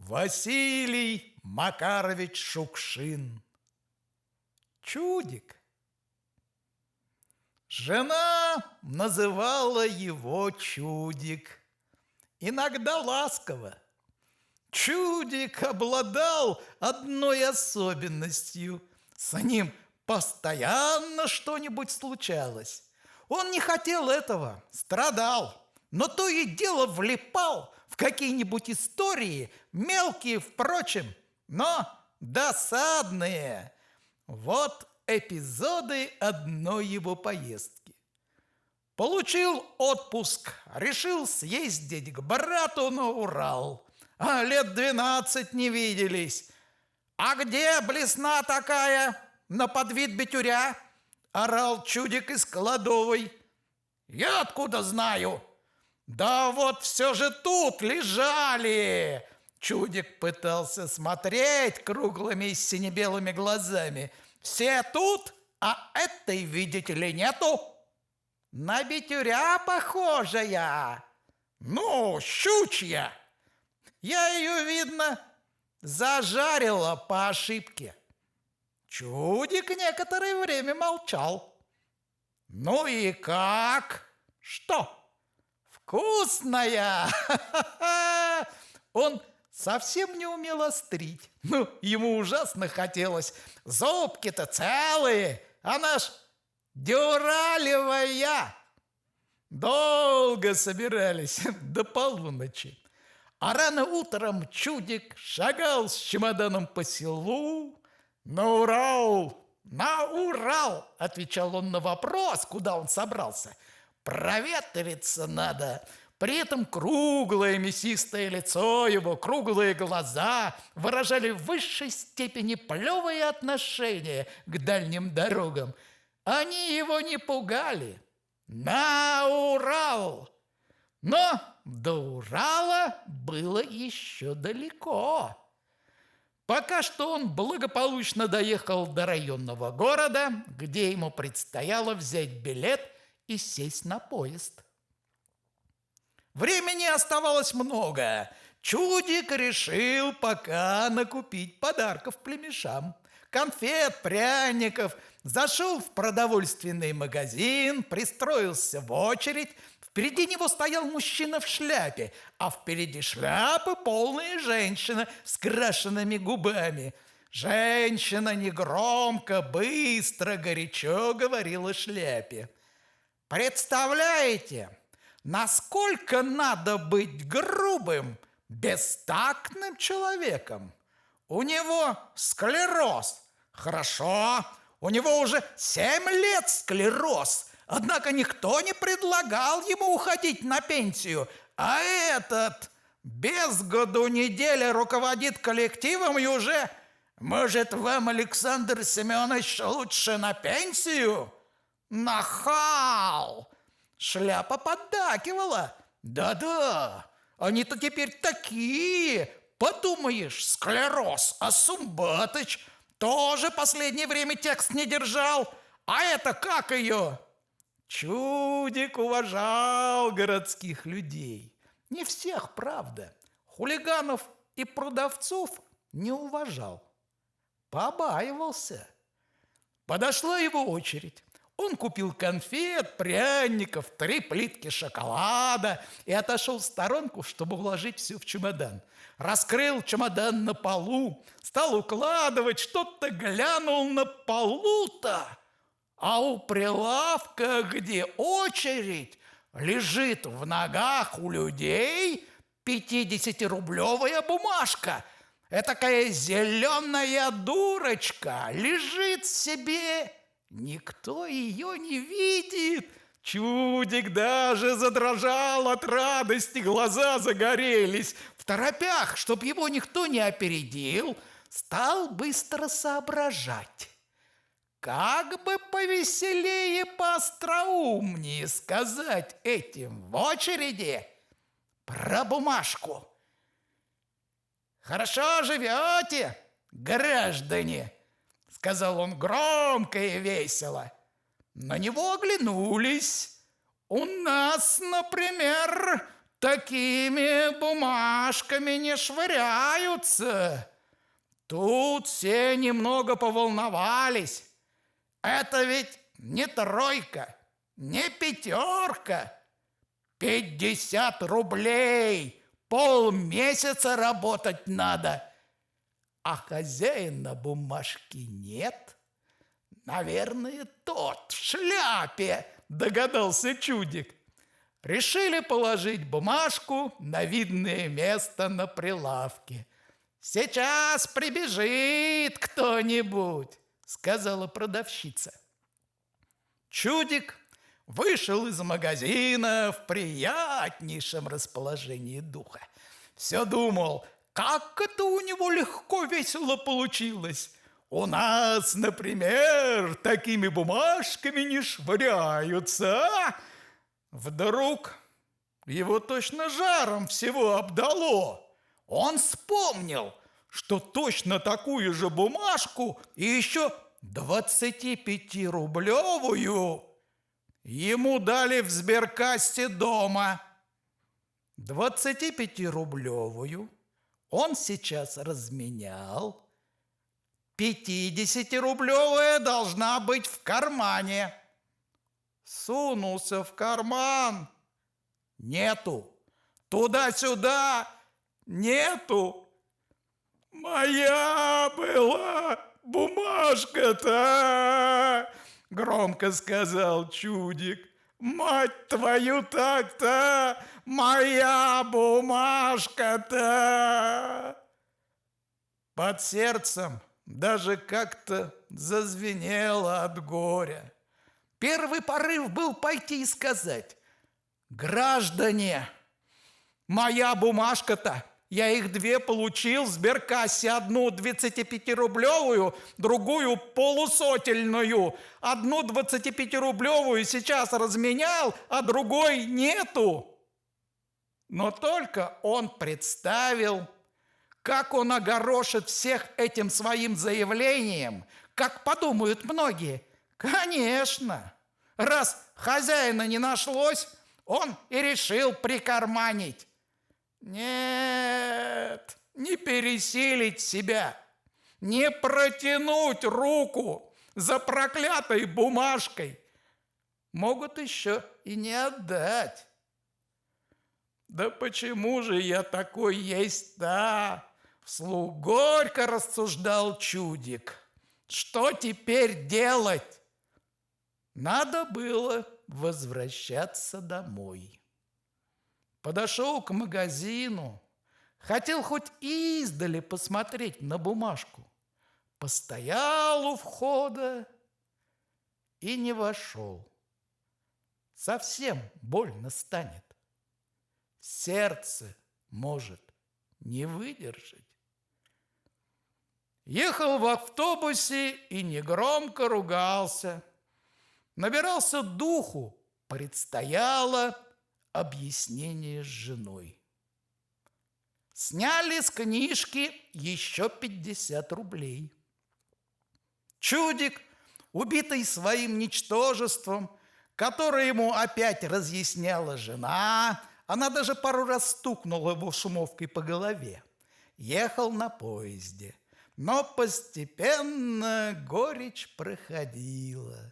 Василий Макарович Шукшин. Чудик. Жена называла его Чудик, иногда ласково. Чудик обладал одной особенностью. С ним постоянно что-нибудь случалось. Он не хотел этого, страдал, но то и дело влипал в какие-нибудь истории, мелкие, впрочем, но досадные. Вот эпизоды одной его поездки. Получил отпуск, решил съездить к брату на Урал. А лет 12 не виделись. «А где блесна такая на подвид битюря?» – орал Чудик из кладовой. «Я откуда знаю?» «Да вот все же тут лежали!» Чудик пытался смотреть круглыми сине-белыми глазами. «Все тут, а этой, видите ли, нету?» «На битюря похожая!» «Ну, щучья!» «Я ее, видно, зажарила по ошибке». Чудик некоторое время молчал. «Ну и как? Что? Вкусная!» Он совсем не умел острить. Ему ужасно хотелось. Зубки-то целые, она ж дюралевая. Долго собирались, до полуночи. А рано утром Чудик шагал с чемоданом по селу. «На Урал! На Урал!» – отвечал он на вопрос, куда он собрался. «Проветриться надо!» При этом круглое мясистое лицо его, круглые глаза выражали в высшей степени плевое отношение к дальним дорогам. Они его не пугали. На Урал! Но до Урала было еще далеко. Пока что он благополучно доехал до районного города, где ему предстояло взять билет и сесть на поезд. Времени оставалось много. Чудик решил пока накупить подарков племешам. Конфет, пряников. Зашел в продовольственный магазин, пристроился в очередь. Впереди него стоял мужчина в шляпе, а впереди шляпы полная женщина с крашенными губами. Женщина негромко, быстро, горячо говорила шляпе. «Представляете, насколько надо быть грубым, бестактным человеком? У него склероз. Хорошо, у него уже 7 лет склероз. Однако никто не предлагал ему уходить на пенсию. А этот без году неделя руководит коллективом и уже... Может, вам, Александр Семенович, лучше на пенсию?» Нахал! Шляпа поддакивала. «Да-да, они-то теперь такие. Подумаешь, склероз, а Сумбатыч тоже последнее время текст не держал. А это как ее?» Чудик уважал городских людей. Не всех, правда. Хулиганов и продавцов не уважал. Побаивался. Подошла его очередь. Он купил конфет, пряников, 3 плитки шоколада и отошел в сторонку, чтобы уложить все в чемодан. Раскрыл чемодан на полу, стал укладывать, что-то глянул на полу-то. А у прилавка, где очередь, лежит в ногах у людей 50-рублевая бумажка. Этакая зеленая дурочка лежит себе, никто ее не видит. Чудик даже задрожал от радости, глаза загорелись. В торопях, чтоб его никто не опередил, стал быстро соображать. Как бы повеселее, поостроумнее сказать этим в очереди про бумажку. «Хорошо живете, граждане», — сказал он громко и весело. На него оглянулись. «У нас, например, такими бумажками не швыряются. Тут все немного поволновались. Это ведь не тройка, не пятерка. 50 рублей, полмесяца работать надо. А хозяина бумажки нет. Наверное, тот в шляпе, догадался Чудик. Решили положить бумажку на видное место на прилавке. «Сейчас прибежит кто-нибудь», — сказала продавщица. Чудик вышел из магазина в приятнейшем расположении духа. Все думал, как это у него легко, весело получилось. У нас, например, такими бумажками не швыряются, а? Вдруг его точно жаром всего обдало. Он вспомнил, что точно такую же бумажку и еще 25-рублевую ему дали в сберкассе дома. 25-рублевую он сейчас разменял. 50-рублевая должна быть в кармане. Сунулся в карман. Нету. Туда-сюда. Нету. «Моя была бумажка-то!» — громко сказал Чудик. «Мать твою так-то! Моя бумажка-то!» Под сердцем даже как-то зазвенело от горя. Первый порыв был пойти и сказать: «Граждане, моя бумажка-то, я их 2 получил в сберкассе, одну 25-рублевую, другую полусотельную. Одну 25-рублевую сейчас разменял, а другой нету». Но только он представил, как он огорошит всех этим своим заявлением, как подумают многие. Конечно, раз хозяина не нашлось, он и решил прикарманить. Нет, не пересилить себя, не протянуть руку за проклятой бумажкой. Могут еще и не отдать. «Да почему же я такой есть-то?» Вслух горько рассуждал Чудик. «Что теперь делать?» Надо было возвращаться домой. Подошел к магазину, хотел хоть издали посмотреть на бумажку. Постоял у входа и не вошел. Совсем больно станет. Сердце может не выдержать. Ехал в автобусе и негромко ругался. Набирался духу, предстояло объяснение с женой. Сняли с книжки еще 50 рублей. Чудик, убитый своим ничтожеством, которое ему опять разъясняла жена, она даже пару раз стукнула его шумовкой по голове, ехал на поезде. Но постепенно горечь проходила.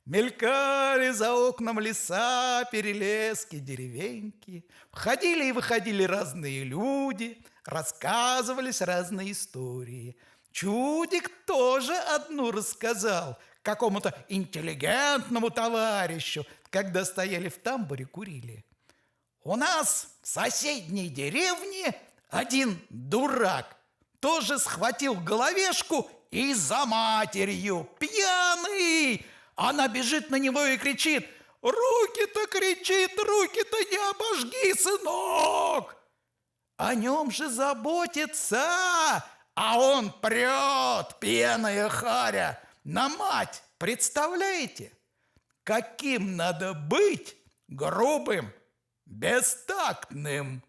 Мелькали за окном леса, перелески, деревеньки. Входили и выходили разные люди, рассказывались разные истории. Чудик тоже одну рассказал какому-то интеллигентному товарищу, когда стояли в тамбуре, курили. «У нас в соседней деревне один дурак тоже схватил головешку и за матерью, пьяный!» Она бежит на него и кричит: «Руки-то, кричит, руки-то не обожги, сынок!» О нем же заботится, а он прет, пьяная харя, на мать. Представляете, каким надо быть грубым, бестактным?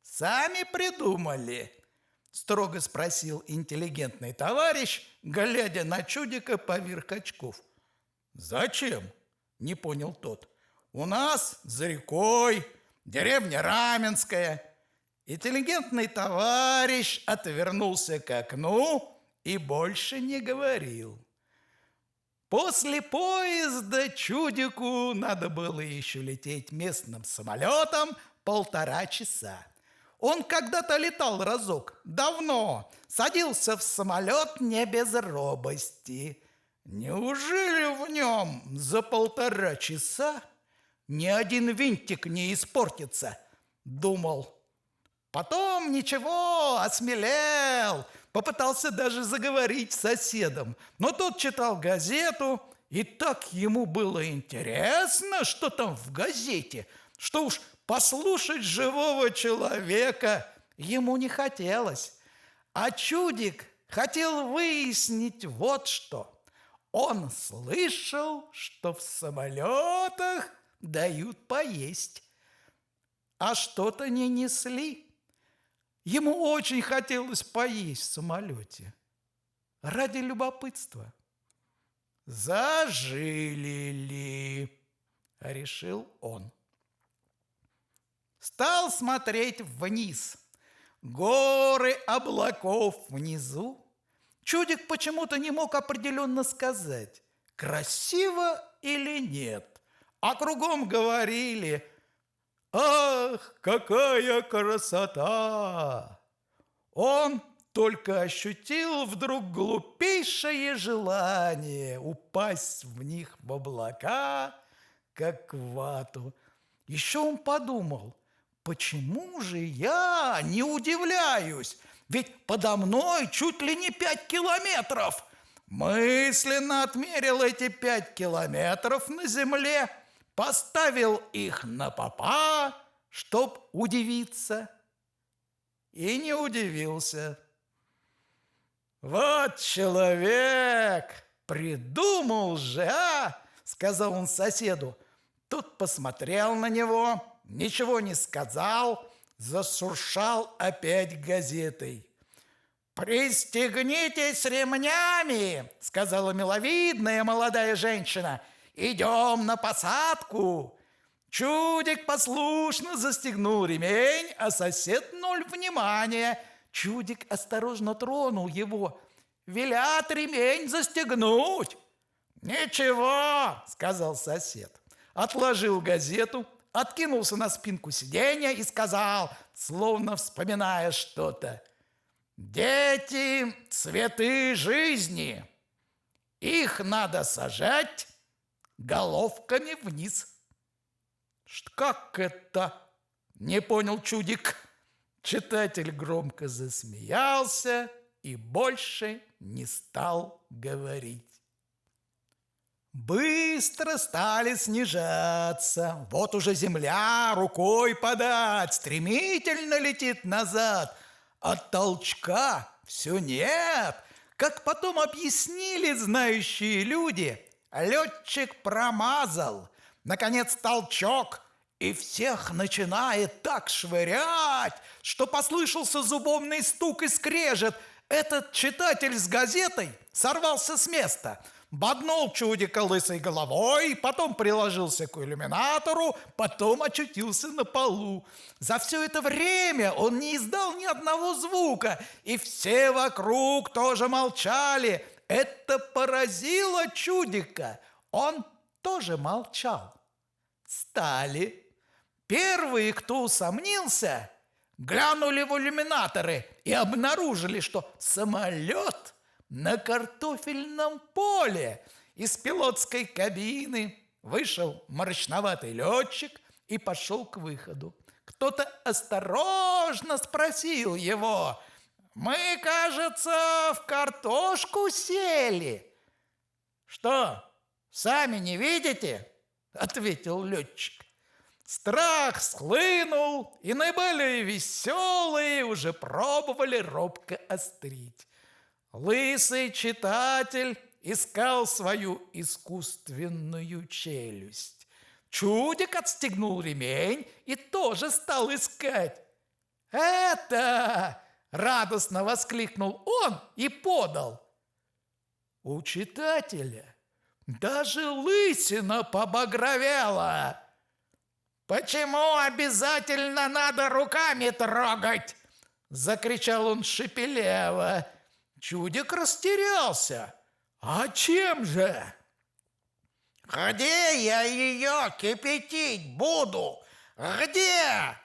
«Сами придумали?» — строго спросил интеллигентный товарищ, глядя на Чудика поверх очков. «Зачем?» — не понял тот. «У нас за рекой деревня Раменская. Интеллигентный товарищ отвернулся к окну и больше не говорил. После поезда чудику надо было еще лететь местным самолетом 1,5 часа. Он когда-то летал разок, давно, садился в самолет не без робости. Неужели в нем за 1,5 часа ни один винтик не испортится, думал. Потом ничего, осмелел, попытался даже заговорить с соседом, но тот читал газету, и так ему было интересно, что там в газете, что уж послушать живого человека ему не хотелось. А чудик хотел выяснить вот что. Он слышал, что в самолетах дают поесть, а что-то не несли. Ему очень хотелось поесть в самолете. Ради любопытства. Зажили ли, решил он. Стал смотреть вниз. Горы облаков внизу. Чудик почему-то не мог определенно сказать, красиво или нет. А кругом говорили: «Ах, какая красота!» Он только ощутил вдруг глупейшее желание упасть в них в облака, как в вату. Еще он подумал: почему же я не удивляюсь? Ведь подо мной чуть ли не 5 километров. Мысленно отмерил эти 5 километров на земле, поставил их на попа, чтоб удивиться. И не удивился. «Вот человек! Придумал же, а!» — сказал он соседу. Тот посмотрел на него, ничего не сказал, зашуршал опять газетой. «Пристегнитесь ремнями!» — сказала миловидная молодая женщина. «Идем на посадку!» Чудик послушно застегнул ремень, а сосед ноль внимания. Чудик осторожно тронул его. Велят ремень застегнуть. «Ничего!» — сказал сосед. Отложил газету, откинулся на спинку сиденья и сказал, словно вспоминая что-то: «Дети – цветы жизни. Их надо сажать головками вниз». «Как это?» – не понял чудик. Читатель громко засмеялся и больше не стал говорить. Быстро стали снижаться. Вот уже земля рукой подать стремительно летит назад. От толчка все нет. Как потом объяснили знающие люди, летчик промазал. Наконец толчок, и всех начинает так швырять, что послышался зубовный стук и скрежет. Этот читатель с газетой сорвался с места, боднул чудика лысой головой, потом приложился к иллюминатору, потом очутился на полу. За все это время он не издал ни одного звука, и все вокруг тоже молчали. Это поразило чудика. Он тоже молчал. Стали. Первые, кто усомнился, глянули в иллюминаторы и обнаружили, что самолет на картофельном поле. Из пилотской кабины вышел мрачноватый летчик и пошел к выходу. Кто-то осторожно спросил его: «Мы, кажется, в картошку сели». «Что, сами не видите?» — ответил летчик. Страх схлынул, и наиболее веселые уже пробовали робко острить. Лысый читатель искал свою искусственную челюсть. Чудик отстегнул ремень и тоже стал искать. «Это!» — радостно воскликнул он и подал. У читателя даже лысина побагровела. Почему обязательно надо руками трогать? Закричал он шепелево. Чудик растерялся. А чем же? Где я ее кипятить буду? Где?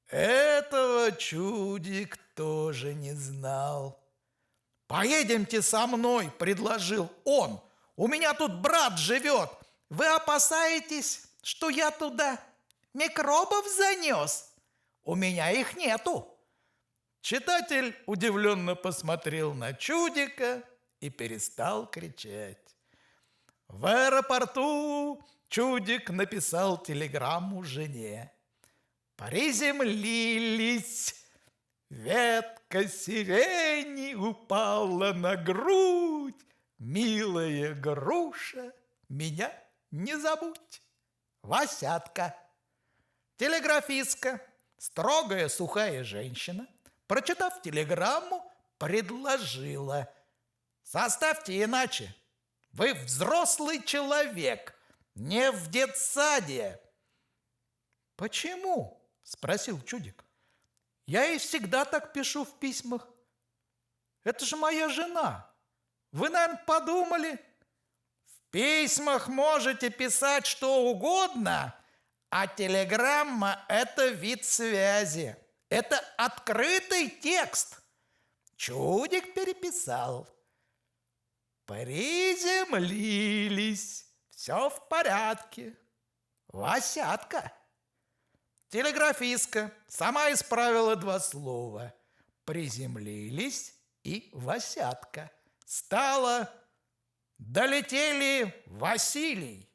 Этого Чудик тоже не знал. «Поедемте со мной», — предложил он. «У меня тут брат живет. Вы опасаетесь, что я туда микробов занес? У меня их нету». Читатель удивленно посмотрел на Чудика и перестал кричать. В аэропорту Чудик написал телеграмму жене. Приземлились. Ветка сирени упала на грудь. Милая груша, меня не забудь. Васятка. Телеграфистка, строгая сухая женщина, прочитав телеграмму, предложила: составьте иначе. Вы взрослый человек, не в детсаде. Почему? Спросил Чудик. Я и всегда так пишу в письмах. Это же моя жена. Вы, наверное, подумали? В письмах можете писать что угодно, а телеграмма – это вид связи. Это открытый текст. Чудик переписал. Приземлились. Все в порядке. Васятка. Телеграфистка сама исправила 2 слова. Приземлились и Васятка. Стало долетели Василий.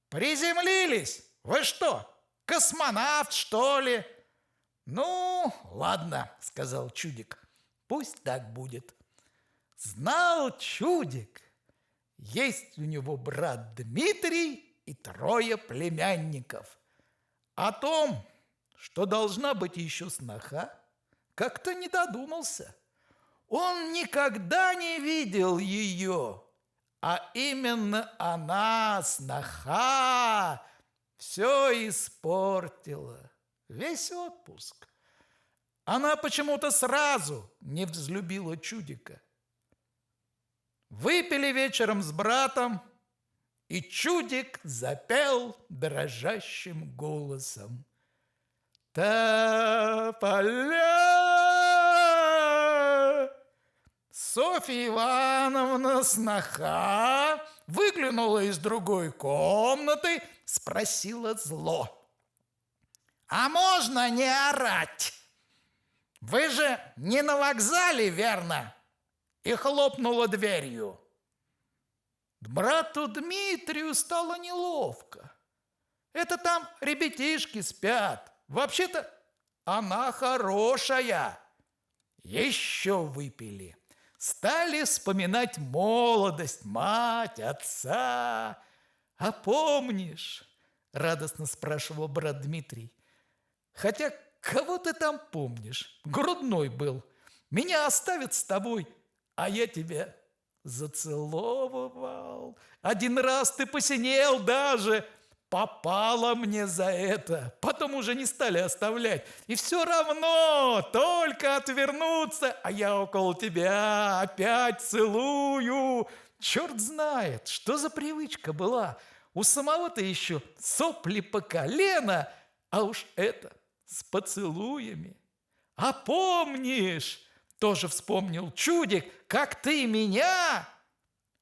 Приземлились? Вы что, космонавт, что ли? Ну, ладно, сказал Чудик. Пусть так будет. Знал Чудик, есть у него брат Дмитрий и 3 племянников. О том, что должна быть еще сноха, как-то не додумался. Он никогда не видел ее, а именно она, сноха, все испортила, весь отпуск. Она почему-то сразу не взлюбила Чудика. Выпили вечером с братом, и Чудик запел дрожащим голосом. Тополя! Софья Ивановна, сноха, выглянула из другой комнаты, спросила зло: а можно не орать? Вы же не на вокзале, верно? И хлопнула дверью. Брату Дмитрию стало неловко. Это там ребятишки спят. Вообще-то она хорошая. Еще выпили. Стали вспоминать молодость, мать, отца. А помнишь, радостно спрашивал брат Дмитрий, хотя кого ты там помнишь? Грудной был. Меня оставят с тобой, а я тебя зацеловывал. 1 раз ты посинел даже. Попало мне за это. Потом уже не стали оставлять. И все равно только отвернуться, а я около тебя опять целую. Черт знает, что за привычка была. У самого-то еще сопли по колено, а уж это с поцелуями. А помнишь, тоже вспомнил Чудик, как ты меня...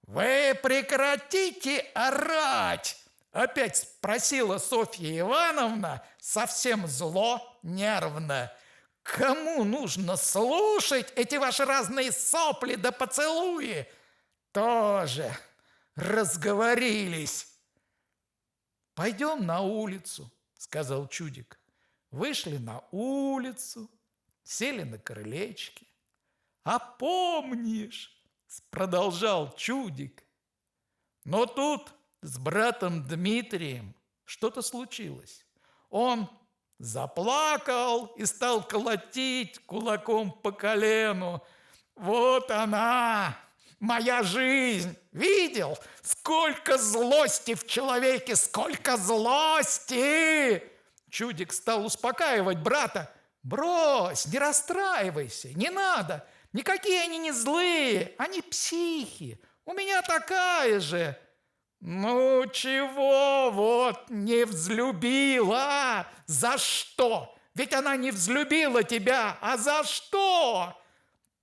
Вы прекратите орать! Опять спросила Софья Ивановна, совсем зло, нервно. Кому нужно слушать эти ваши разные сопли да поцелуи? Тоже разговорились. Пойдем на улицу, сказал Чудик. Вышли на улицу, сели на крылечке. А помнишь, продолжал Чудик, но тут с братом Дмитрием что-то случилось. Он заплакал и стал колотить кулаком по колену. Вот она, моя жизнь. Видел, сколько злости в человеке, сколько злости!» Чудик стал успокаивать брата. «Брось, не расстраивайся, не надо. Никакие они не злые, они психи. У меня такая же». «Ну чего вот не взлюбила? За что? Ведь она не взлюбила тебя, а за что?»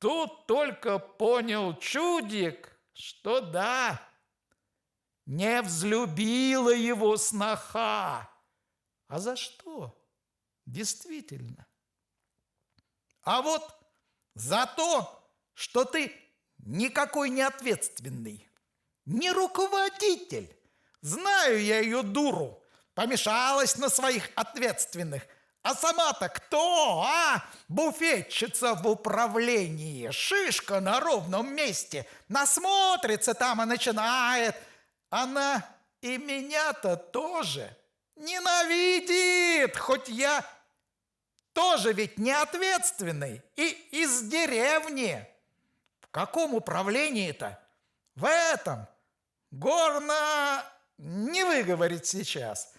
Тут только понял Чудик, что да, не взлюбила его сноха. А за что? Действительно. А вот за то, что ты никакой не ответственный, не руководитель. Знаю я ее, дуру, помешалась на своих ответственных. А сама-то кто, а? Буфетчица в управлении, шишка на ровном месте, насмотрится там и начинает. Она и меня-то тоже ненавидит, хоть я тоже ведь не ответственный и из деревни. В каком управлении-то? В этом. Горно не выговорить сейчас.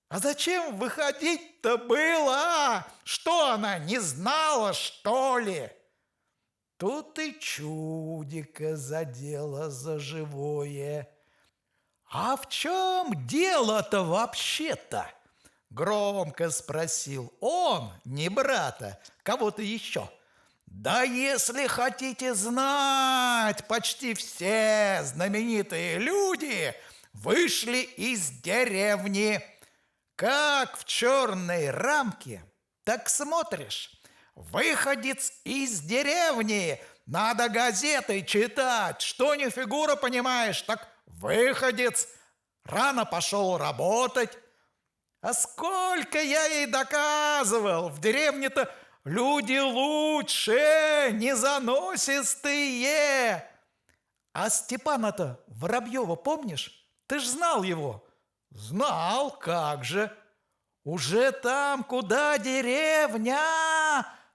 А зачем выходить-то было? Что она, не знала, что ли? Тут и Чудика задело за живое. «А в чем дело-то вообще-то?» Громко спросил он, не брата, кого-то еще. «Да если хотите знать, почти все знаменитые люди вышли из деревни. Как в черной рамке, так смотришь, выходец из деревни, надо газеты читать, что не фигура понимаешь, так выходец, рано пошел работать. А сколько я ей доказывал, в деревне-то люди лучше, не заносистые. А Степана-то Воробьева помнишь? Ты ж знал его». «Знал, как же. Уже там, куда деревня,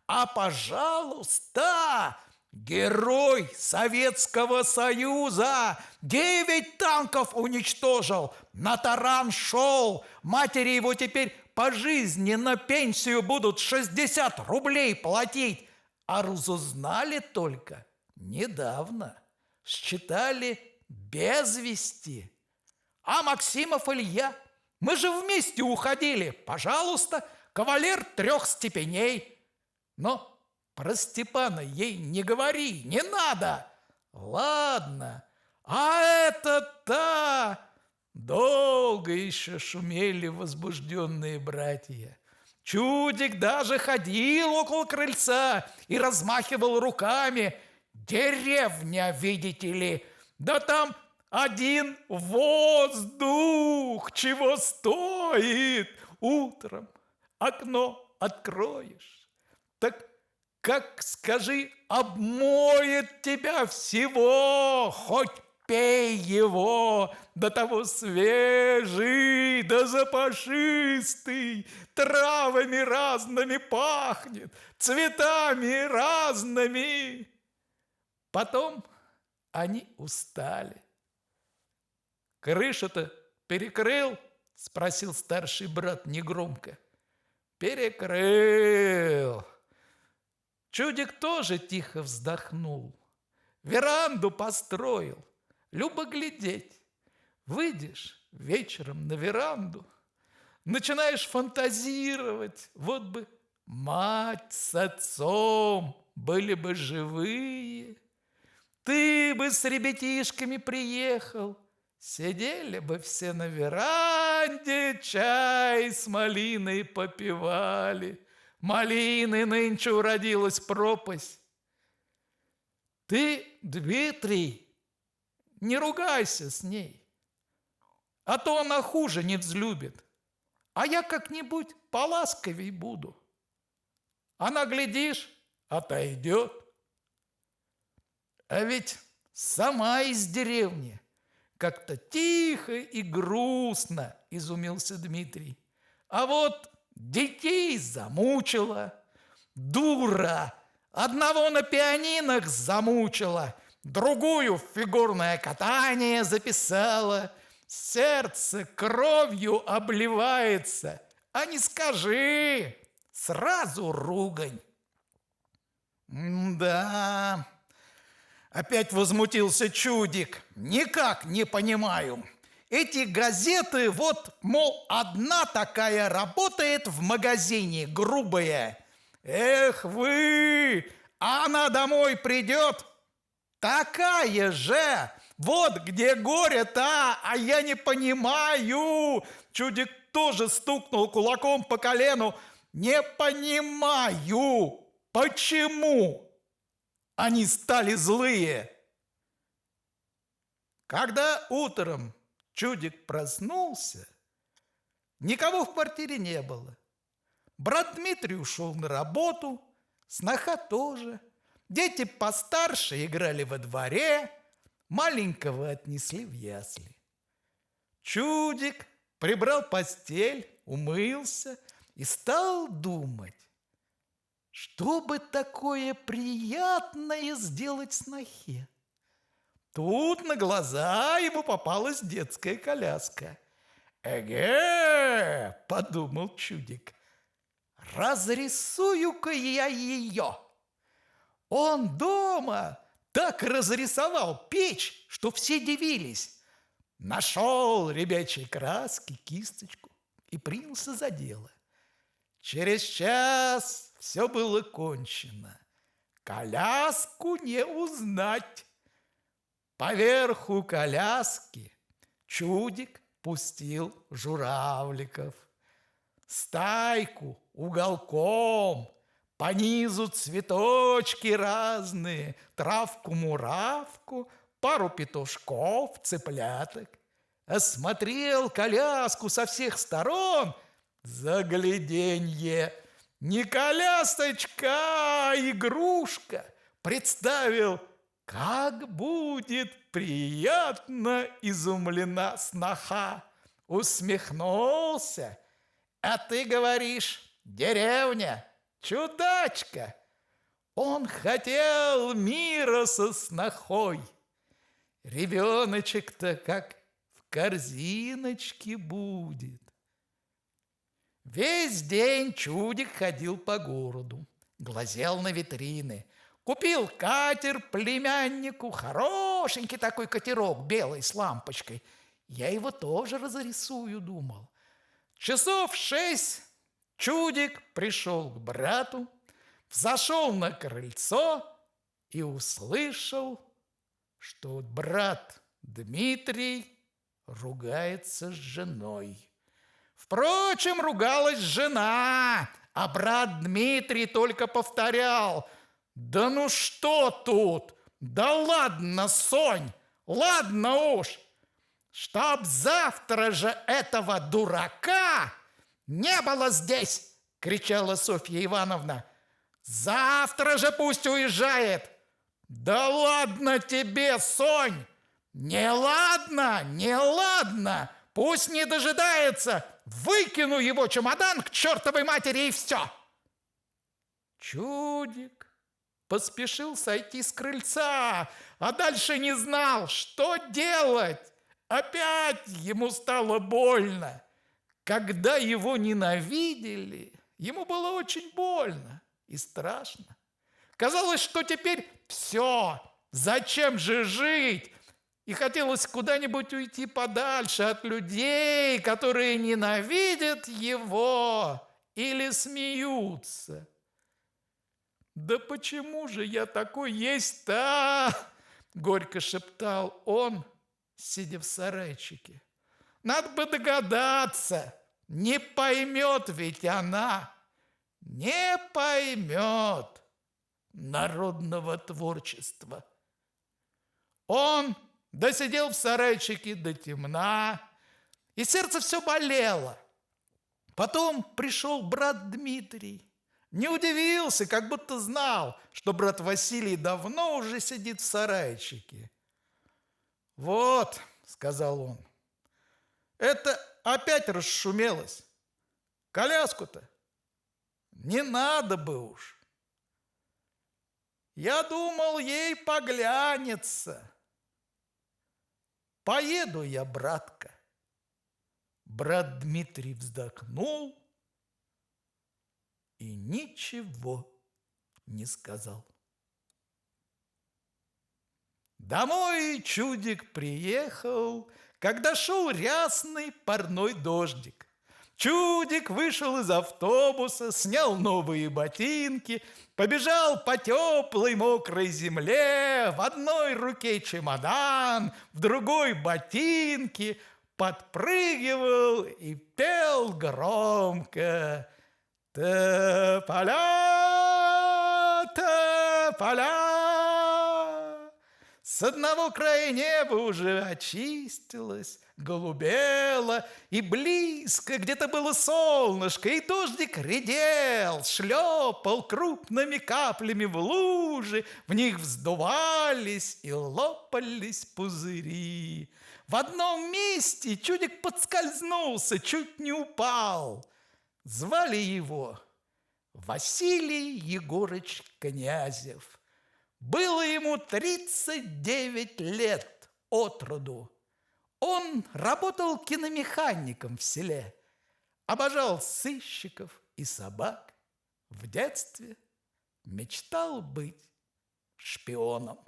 а, пожалуйста, герой Советского Союза, 9 танков уничтожил, на таран шел, матери его теперь пожизненно пенсию будут 60 рублей платить, а разузнали только недавно, считали без вести. А Максимов Илья, мы же вместе уходили, пожалуйста, кавалер 3 степеней. Но про Степана ей не говори, не надо. Ладно, а это-то...» Долго еще шумели возбужденные братья. Чудик даже ходил около крыльца и размахивал руками. «Деревня, видите ли, да там один воздух чего стоит. Утром окно откроешь, так, как, скажи, обмоет тебя всего, хоть пей его, до того свежий, да запашистый, травами разными пахнет, цветами разными». Потом они устали. «Крышу-то перекрыл?» – спросил старший брат негромко. «Перекрыл». Чудик тоже тихо вздохнул. Веранду построил. Любо глядеть. Выйдешь вечером на веранду, начинаешь фантазировать. Вот бы мать с отцом были бы живые, ты бы с ребятишками приехал, сидели бы все на веранде, чай с малиной попивали. Малины нынче уродилась пропасть. Ты, Дмитрий, не ругайся с ней, а то она хуже не взлюбит, а я как-нибудь поласковей буду. Она, глядишь, отойдет. А ведь сама из деревни. Как-то тихо и грустно, изумился Дмитрий. А вот детей замучила. Дура! Одного на пианинах замучила. другую в фигурное катание записала. Сердце кровью обливается, а не скажи, сразу ругань. Да, опять возмутился Чудик, никак не понимаю. Эти газеты, вот, мол, одна такая работает в магазине, грубая. Эх вы, она домой придет, такая же. Вот где горе-то, а я не понимаю. Чудик тоже стукнул кулаком по колену. Не понимаю, почему они стали злые. Когда утром Чудик проснулся, никого в квартире не было. Брат Дмитрий ушел на работу, сноха тоже. Дети постарше играли во дворе, маленького отнесли в ясли. Чудик прибрал постель, умылся и стал думать, что бы такое приятное сделать снохе. Тут на глаза ему попалась детская коляска. «Эге!» – подумал Чудик. «Разрисую-ка я ее!» Он дома так разрисовал печь, что все дивились. Нашел ребячей краски, кисточку и принялся за дело. Через час все было кончено. Коляску не узнать. Поверху коляски Чудик пустил журавликов. Стайку уголком, по низу цветочки разные, травку-муравку, пару петушков, цыпляток. Осмотрел коляску со всех сторон. Загляденье! Не колясочка, а игрушка. Представил, как будет приятно изумлена сноха. Усмехнулся. А ты говоришь, деревня, чудачка. Он хотел мира со снохой. Ребеночек-то как в корзиночке будет. Весь день Чудик ходил по городу, глазел на витрины. Купил катер племяннику, хорошенький такой катерок, белый, с лампочкой. Я его тоже разрисую, думал. Часов 6 Чудик пришел к брату, взошел на крыльцо и услышал, что брат Дмитрий ругается с женой. Впрочем, ругалась жена, а брат Дмитрий только повторял: «Да ну что тут? Да ладно, Сонь, ладно уж! Чтоб завтра же этого дурака не было здесь!» — кричала Софья Ивановна. «Завтра же пусть уезжает!» «Да ладно тебе, Сонь! Не ладно, не ладно! Пусть не дожидается! Выкину его чемодан к чертовой матери и все!» Чудик поспешил сойти с крыльца, а дальше не знал, что делать. Опять ему стало больно. Когда его ненавидели, ему было очень больно и страшно. Казалось, что теперь все, зачем же жить? И хотелось куда-нибудь уйти подальше от людей, которые ненавидят его или смеются. «Да почему же я такой есть-то?» – горько шептал он, сидя в сарайчике. «Надо бы догадаться, не поймет ведь она, не поймет народного творчества». Он досидел в сарайчике до темна, и сердце все болело. Потом пришел брат Дмитрий. Не удивился, как будто знал, что брат Василий давно уже сидит в сарайчике. «Вот», — сказал он, — «это опять расшумелось. Коляску-то не надо бы уж». Я думал, ей поглянется. Поеду я, братка. Брат Дмитрий вздохнул и ничего не сказал. Домой чудик приехал, когда шел рясный парной дождик. Чудик вышел из автобуса, снял новые ботинки, побежал по теплой мокрой земле, в одной руке чемодан, в другой ботинки, подпрыгивал и пел громко: «Тополя, тополя!» С одного края неба уже очистилось, голубело, и близко где-то было солнышко, и дождик редел, шлепал крупными каплями в лужи, в них вздувались и лопались пузыри. В одном месте чудик подскользнулся, чуть не упал. Звали его Василий Егорыч Князев. Было ему 39 лет от роду. Он работал киномехаником в селе, обожал сыщиков и собак. В детстве мечтал быть шпионом.